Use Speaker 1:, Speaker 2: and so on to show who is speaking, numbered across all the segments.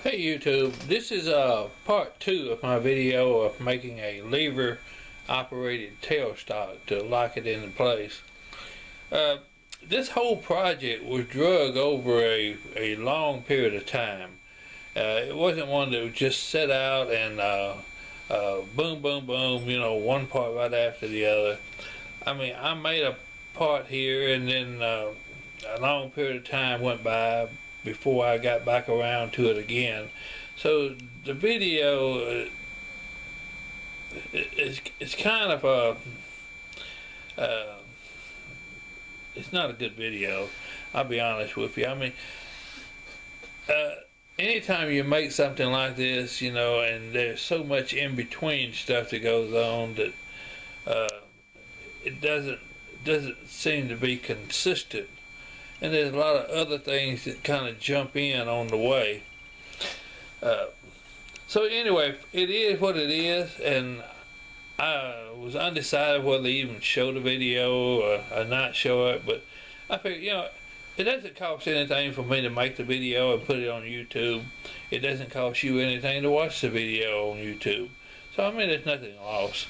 Speaker 1: Hey YouTube, this is part 2 of my video of making a lever operated tailstock to lock it into place. This whole project was drug over a long period of time. It wasn't one that was just set out and boom boom boom, you know, one part right after the other. I mean, I made a part here and then a long period of time went by before I got back around to it again. So the video is kind of it's not a good video, I'll be honest with you. I mean, anytime you make something like this, you know, and there's so much in between stuff that goes on that it doesn't seem to be consistent. And there's a lot of other things that kind of jump in on the way. So anyway, it is what it is, and I was undecided whether to even show the video or not show it, but I figured, you know, it doesn't cost anything for me to make the video and put it on YouTube. It doesn't cost you anything to watch the video on YouTube. So I mean, there's nothing lost.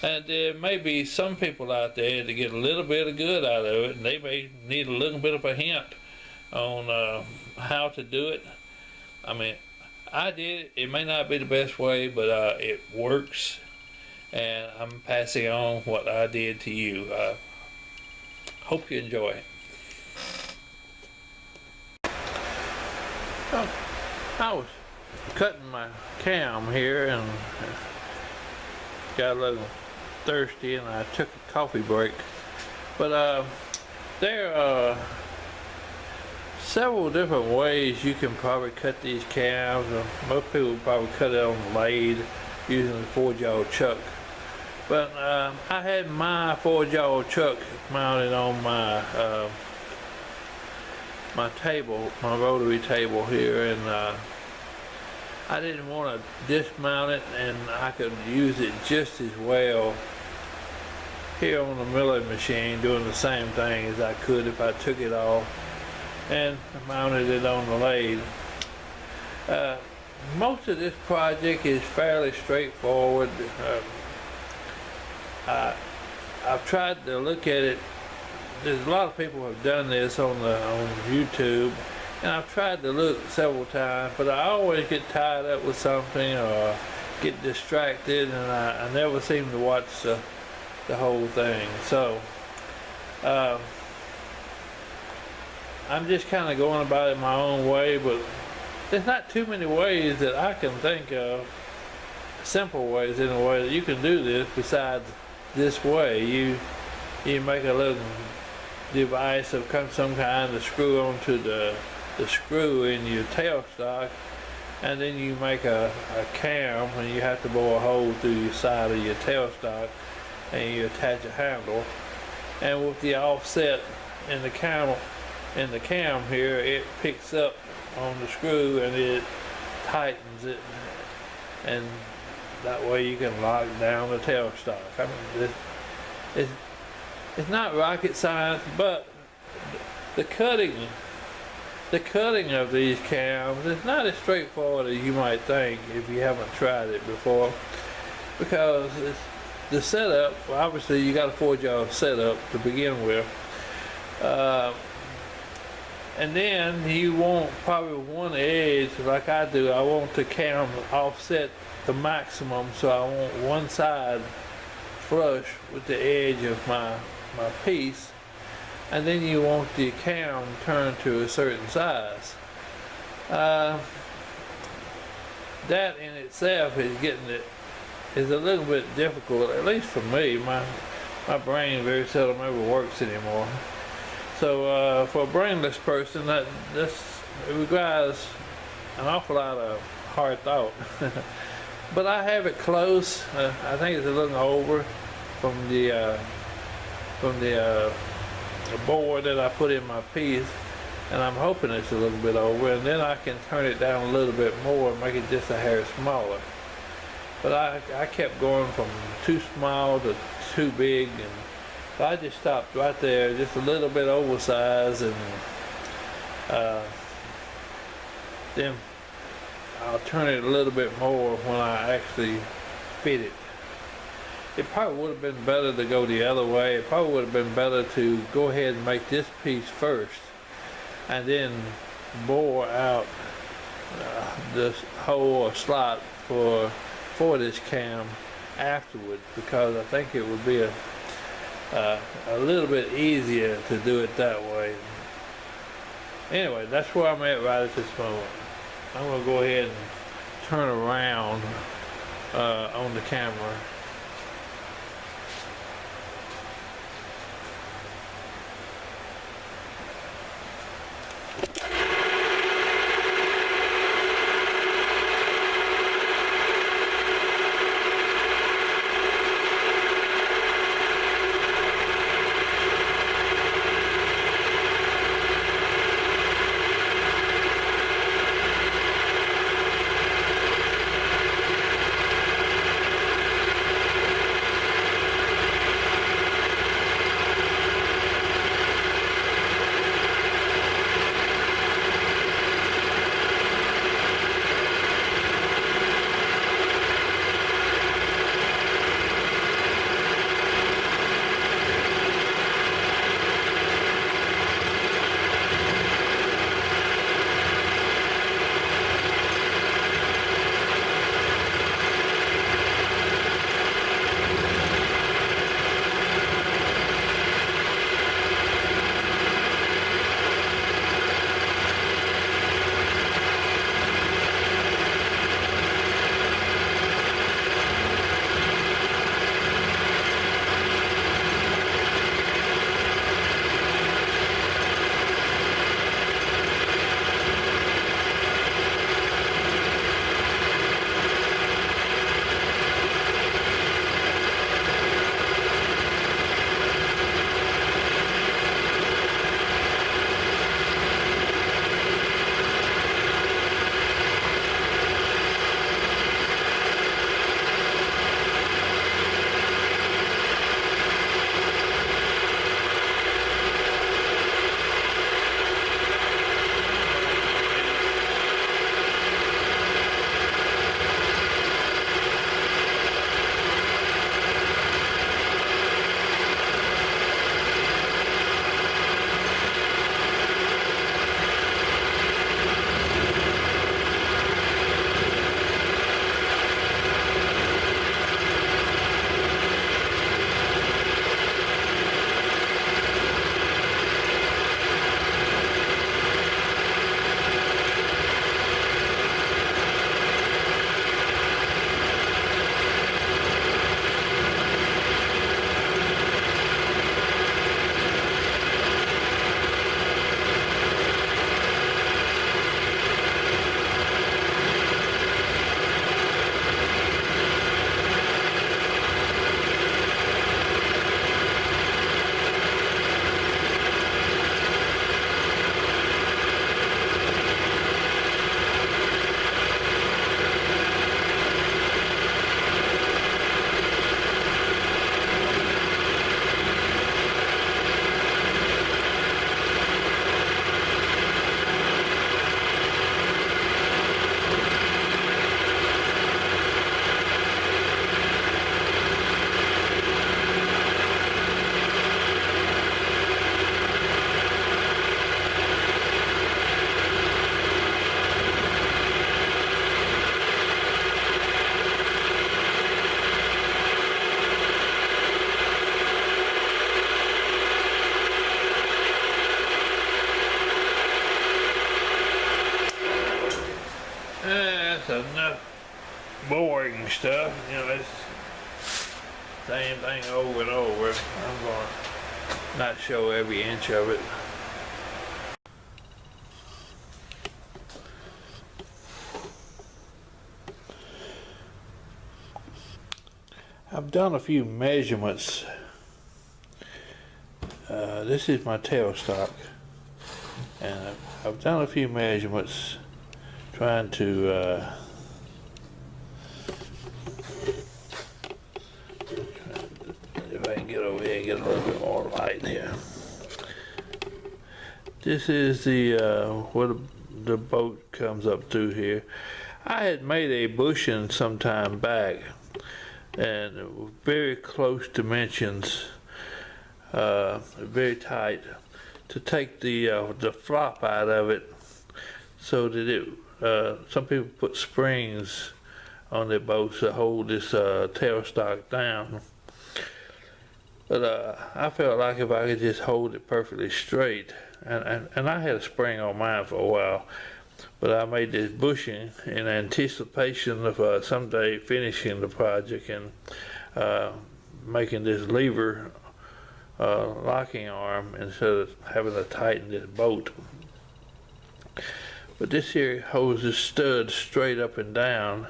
Speaker 1: And there may be some people out there that get a little bit of good out of it, and they may need a little bit of a hint on how to do it. I mean, I did it. It may not be the best way, but it works, and I'm passing on what I did to you. Hope you enjoy it. I was cutting my cam here and got a little thirsty, and I took a coffee break. But there are several different ways you can probably cut these cams. Most people probably cut it on the lathe using the 4-jaw chuck. But I had my 4-jaw chuck mounted on my my table, my rotary table here, and I didn't want to dismount it, and I could use it just as well here on the milling machine, doing the same thing as I could if I took it off and mounted it on the lathe. Most of this project is fairly straightforward. I've tried to look at it. There's a lot of people who have done this on YouTube, and I've tried to look several times, but I always get tied up with something or get distracted, and I never seem to watch the whole thing. So I'm just kind of going about it my own way, but there's not too many ways that I can think of, simple ways in a way that you can do this besides this way. You make a little device of some kind to screw onto the screw in your tailstock, and then you make a cam, and you have to bore a hole through your side of your tailstock, and you attach a handle, and with the offset in the cam here, it picks up on the screw and it tightens it, and that way you can lock down the tailstock. I mean, it's not rocket science, but the cutting of these cams is not as straightforward as you might think if you haven't tried it before, because the setup, well, obviously you got a 4-jaw setup to begin with, and then you want probably one edge, like I do. I want the cam offset the maximum, so I want one side flush with the edge of my piece, and then you want the cam turned to a certain size. That in itself is a little bit difficult, at least for me. My brain very seldom ever works anymore. So for a brainless person, it requires an awful lot of hard thought. But I have it close. I think it's a little over from the board that I put in my piece, and I'm hoping it's a little bit over, and then I can turn it down a little bit more and make it just a hair smaller. But I kept going from too small to too big, and so I just stopped right there, just a little bit oversized, and then I'll turn it a little bit more when I actually fit it. It probably would have been better to go the other way. It probably would have been better to go ahead and make this piece first and then bore out this hole or slot for this cam afterwards, because I think it would be a little bit easier to do it that way. Anyway, that's where I'm at right at this moment. I'm going to go ahead and turn around on the camera. That's enough boring stuff, you know, it's same thing over and over. I'm going to not show every inch of it. I've done a few measurements. This is my tailstock, and I've done a few measurements trying to if I can get over here and get a little bit more light here. This is the where the boat comes up through here. I had made a bushing some time back, and very close dimensions, very tight, to take the flop out of it, so that it. Some people put springs on their boats to hold this tailstock down. But I felt like if I could just hold it perfectly straight, and I had a spring on mine for a while, but I made this bushing in anticipation of someday finishing the project and making this lever locking arm instead of having to tighten this bolt. But this here holds the stud straight up and down,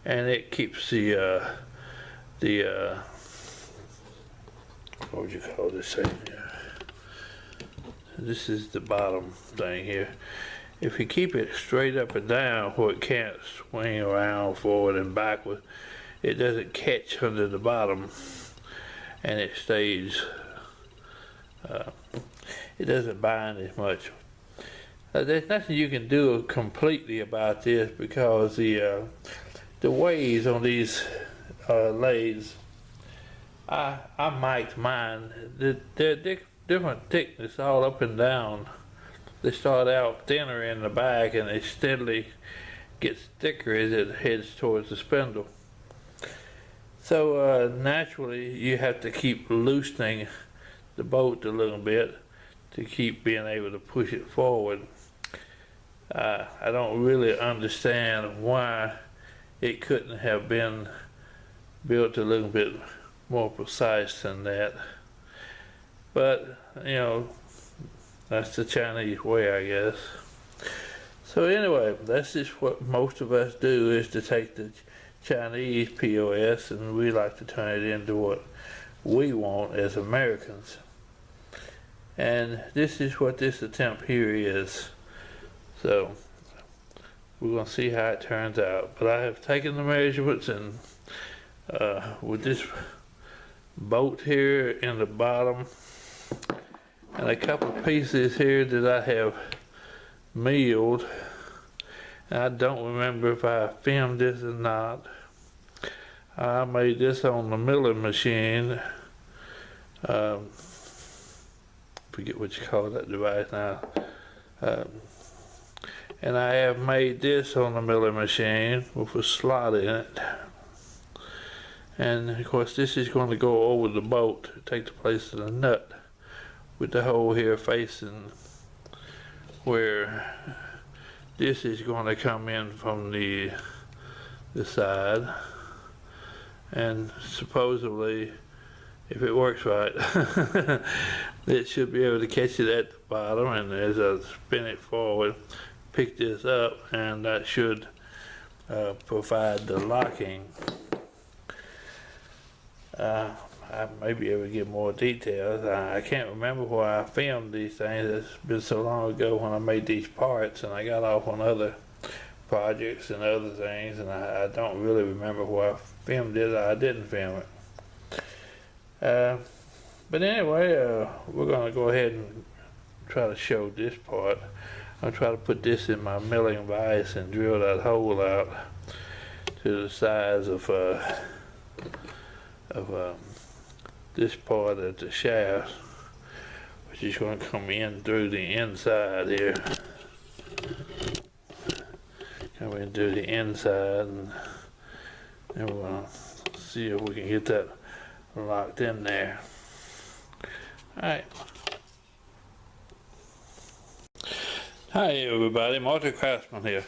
Speaker 1: and it keeps the what would you call this thing here? This is the bottom thing here. If you keep it straight up and down where it can't swing around forward and backward, it doesn't catch under the bottom, and it stays, it doesn't bind as much. There's nothing you can do completely about this, because the ways on these lathes, I mic'd mine. They're different thickness all up and down. They start out thinner in the back, and they steadily get thicker as it heads towards the spindle. So naturally, you have to keep loosening the bolt a little bit to keep being able to push it forward. I don't really understand why it couldn't have been built a little bit more precise than that, but you know, that's the Chinese way, I guess. So anyway, that's just what most of us do, is to take the Chinese POS and we like to turn it into what we want as Americans. And this is what this attempt here is. So we're going to see how it turns out. But I have taken the measurements, and with this bolt here in the bottom and a couple of pieces here that I have milled, and I don't remember if I filmed this or not. I made this on the milling machine. Forget what you call that device now. And I have made this on the milling machine with a slot in it. And of course this is going to go over the bolt to take the place of the nut, with the hole here facing where this is going to come in from the side. And supposedly, if it works right, it should be able to catch it at the bottom, and as I spin it forward, pick this up, and that should provide the locking. I may be able to get more details. I can't remember where I filmed these things. It's been so long ago when I made these parts, and I got off on other projects and other things, and I don't really remember where I filmed it or I didn't film it. But anyway, we're going to go ahead and try to show this part. I'll try to put this in my milling vise and drill that hole out to the size of this part of the shaft, which is going to come in through the inside here. Come in through the inside, and then we're going to see if we can get that locked in there. Alright. Hi everybody, Martin Craftsman here.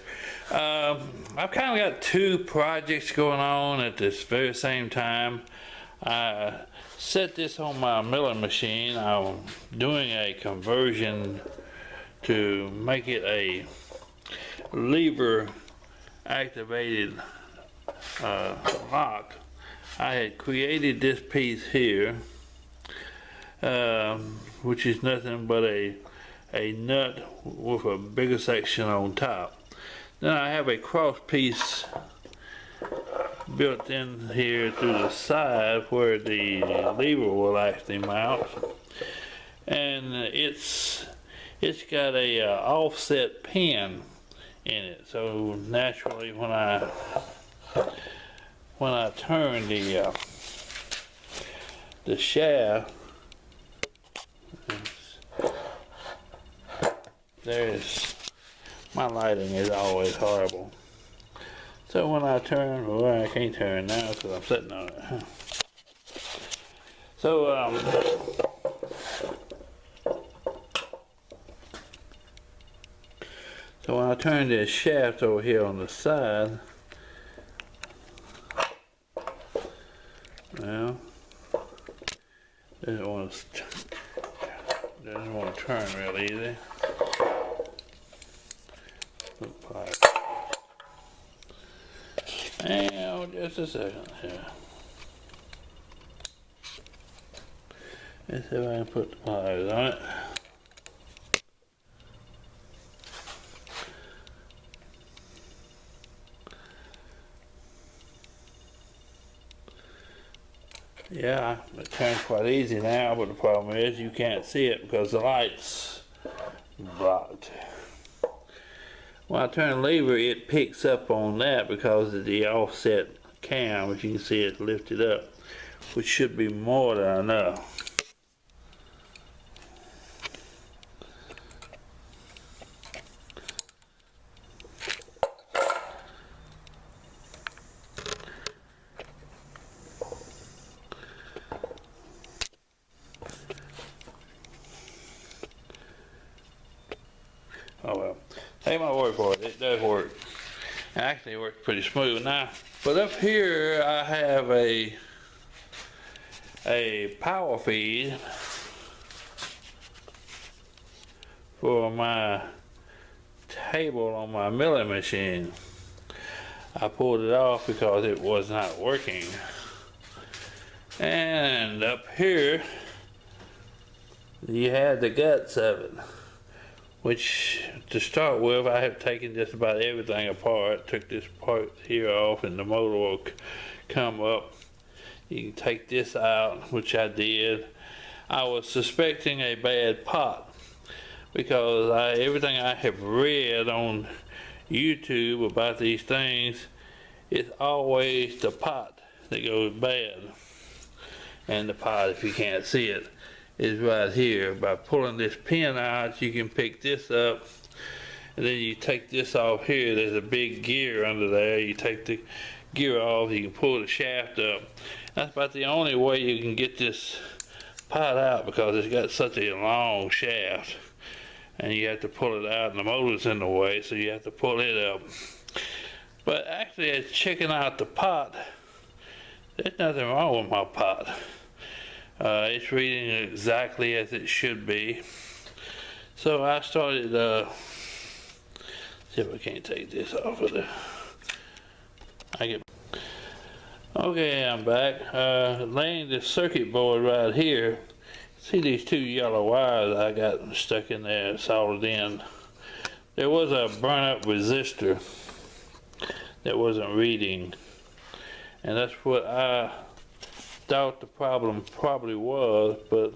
Speaker 1: I've kind of got two projects going on at this very same time. I set this on my milling machine. I'm doing a conversion to make it a lever activated lock. I had created this piece here, which is nothing but a nut with a bigger section on top. Then I have a cross piece built in here through the side where the lever will actually mount, and it's got a offset pin in it. So naturally, when I turn the shaft, there's my lighting is always horrible. So when I turn, well, I can't turn now because I'm sitting on it. So so when I turn this shaft over here on the side, well, doesn't want to turn real easy. And just a second here. Let's see if I can put the pliers on it. Yeah, it turns quite easy now, but the problem is you can't see it because the light's blocked. When I turn the lever, it picks up on that because of the offset cam. As you can see, it's lifted up, which should be more than enough. Oh well, take my word for it, it does work. Actually, it works pretty smooth now. But up here, I have a power feed for my table on my milling machine. I pulled it off because it was not working. And up here, you have the guts of it, which to start with, I have taken just about everything apart. Took this part here off and the motor will come up. You can take this out, which I did. I was suspecting a bad pot because everything I have read on YouTube about these things, it's always the pot that goes bad. And the pot, if you can't see it, is right here. By pulling this pin out, you can pick this up, and then you take this off here. There's a big gear under there. You take the gear off, you can pull the shaft up. That's about the only way you can get this pot out because it's got such a long shaft, and you have to pull it out, and the motor's in the way, so you have to pull it up. But actually, as checking out the pot, there's nothing wrong with my pot. It's reading exactly as it should be. So I started, see if I can't take this off of there. Okay, I'm back. Laying this circuit board right here. See these two yellow wires I got stuck in there, soldered in. There was a burn up resistor that wasn't reading. And that's what I thought the problem probably was, but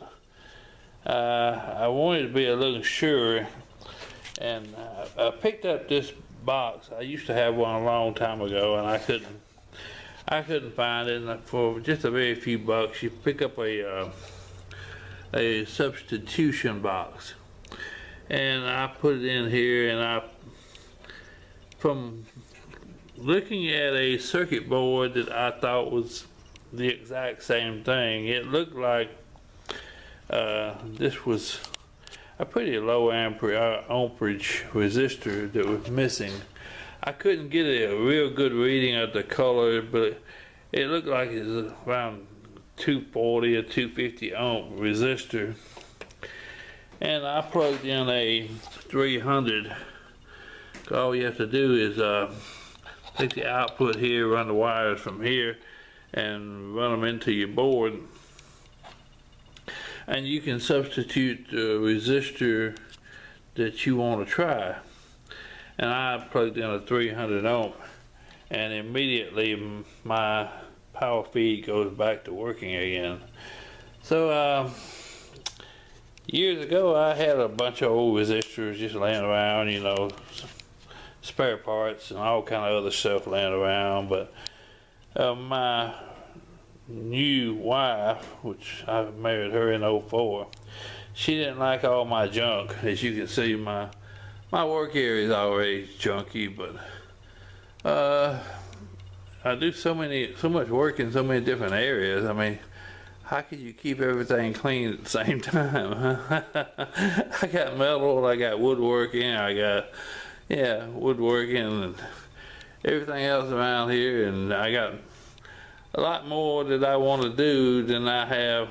Speaker 1: I wanted to be a little sure, and I picked up this box. I used to have one a long time ago, and I couldn't find it. And for just a very few bucks, you pick up a substitution box, and I put it in here. And from looking at a circuit board that I thought was the exact same thing, it looked like this was a pretty low amperage resistor that was missing. I couldn't get a real good reading of the color, but it looked like it was around 240 or 250 ohm resistor. And I plugged in a 300. All you have to do is take the output here, run the wires from here, and run them into your board. And you can substitute the resistor that you want to try. And I plugged in a 300 ohm, and immediately my power feed goes back to working again. So years ago I had a bunch of old resistors just laying around, you know, spare parts and all kind of other stuff laying around. But my new wife, which I married her in '04, she didn't like all my junk. As you can see, my work area is already junky, but I do so much work in so many different areas. I mean, how can you keep everything clean at the same time? I got metal, I got woodworking, I got woodworking and everything else around here, and I got a lot more that I want to do than I have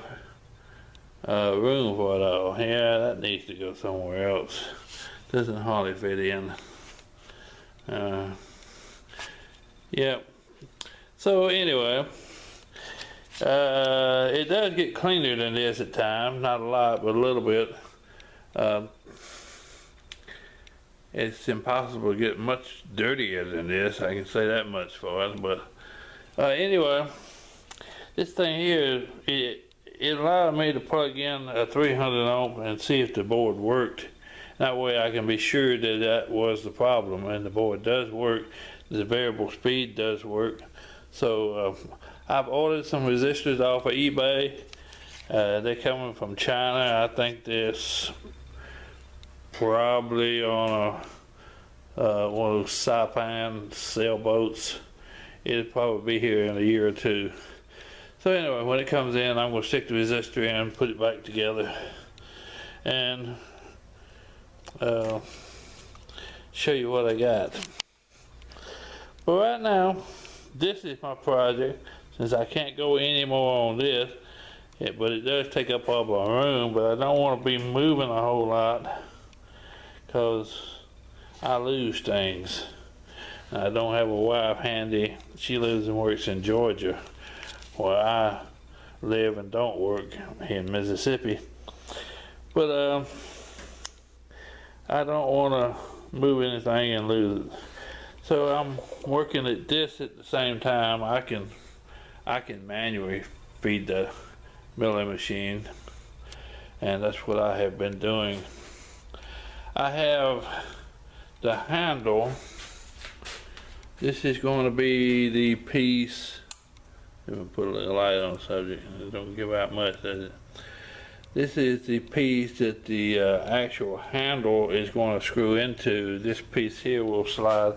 Speaker 1: room for it all. Yeah, that needs to go somewhere else. Doesn't hardly fit in. Yep. So anyway, it does get cleaner than this at times. Not a lot, but a little bit. It's impossible to get much dirtier than this. I can say that much for it. But anyway, this thing here, it allowed me to plug in a 300 ohm and see if the board worked. That way I can be sure that that was the problem, and the board does work. The variable speed does work. So I've ordered some resistors off of eBay. They're coming from China. I think this probably on one of those Saipan sailboats. It'll probably be here in a year or two. So anyway, when it comes in, I'm going to stick the resistor in, put it back together, and show you what I got. But right now, this is my project. Since I can't go any more on this, but it does take up all my room, but I don't want to be moving a whole lot because I lose things. I don't have a wife handy. She lives and works in Georgia, where I live and don't work here in Mississippi. But I don't want to move anything and lose it. So I'm working at this at the same time. I can manually feed the milling machine, and that's what I have been doing. I have the handle. This is going to be the piece. Let me put a little light on the subject. It don't give out much, does it? This is the piece that the actual handle is going to screw into. This piece here will slide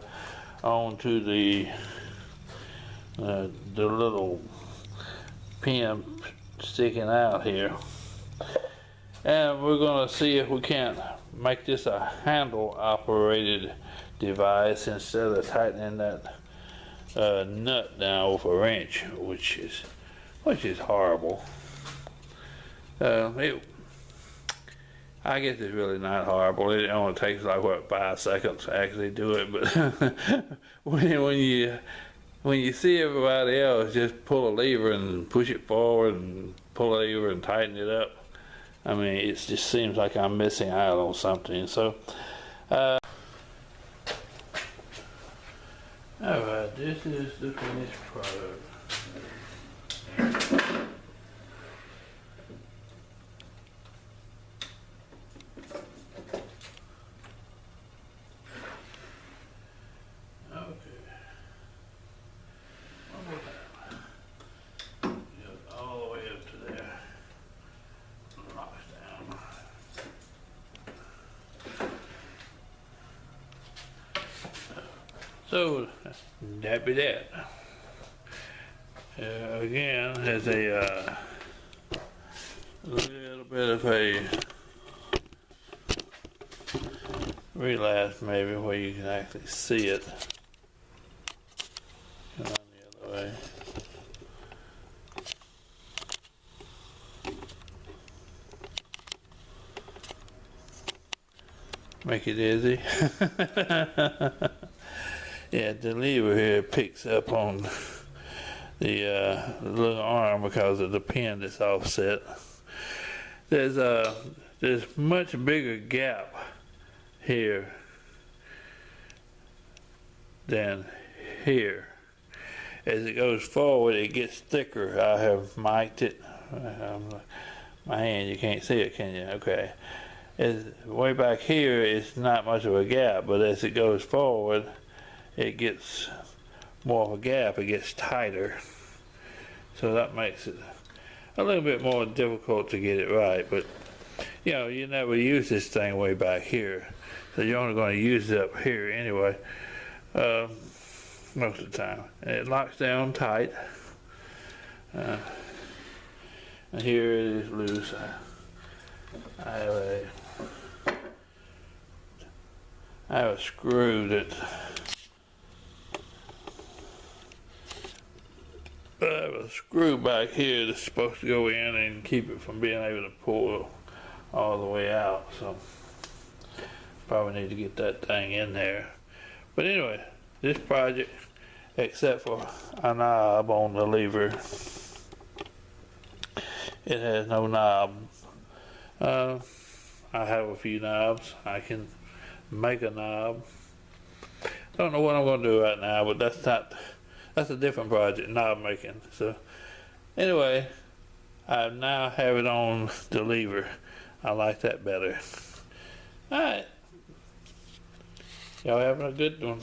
Speaker 1: onto the little pin sticking out here, and we're going to see if we can't make this a handle operated device instead of tightening that nut down with a wrench, which is horrible. I guess it's really not horrible. It only takes like what, 5 seconds to actually do it. But when you see everybody else just pull a lever and push it forward and pull a lever and tighten it up, I mean, it just seems like I'm missing out on something. So, all right, this is the finished product. So that be that. Again, has a little bit of a relapse maybe where you can actually see it. Come on the other way. Make it dizzy. Yeah, the lever here picks up on the little arm because of the pin that's offset. There's much bigger gap here than here. As it goes forward, it gets thicker. I have mic'd it. My hand, you can't see it, can you? Okay. is way back here, it's not much of a gap, but as it goes forward, it gets more of a gap, it gets tighter. So that makes it a little bit more difficult to get it right, but you know, you never use this thing way back here, so you're only going to use it up here anyway, most of the time. And it locks down tight, and here it is loose. I have a screw that I have a screw back here that's supposed to go in and keep it from being able to pull all the way out, so probably need to get that thing in there. But anyway, this project, except for a knob on the lever, it has no knob. I have a few knobs. I can make a knob. Don't know what I'm going to do right now, but that's a different project, knob making. So anyway, I now have it on the lever. I like that better. Alright. Y'all having a good one.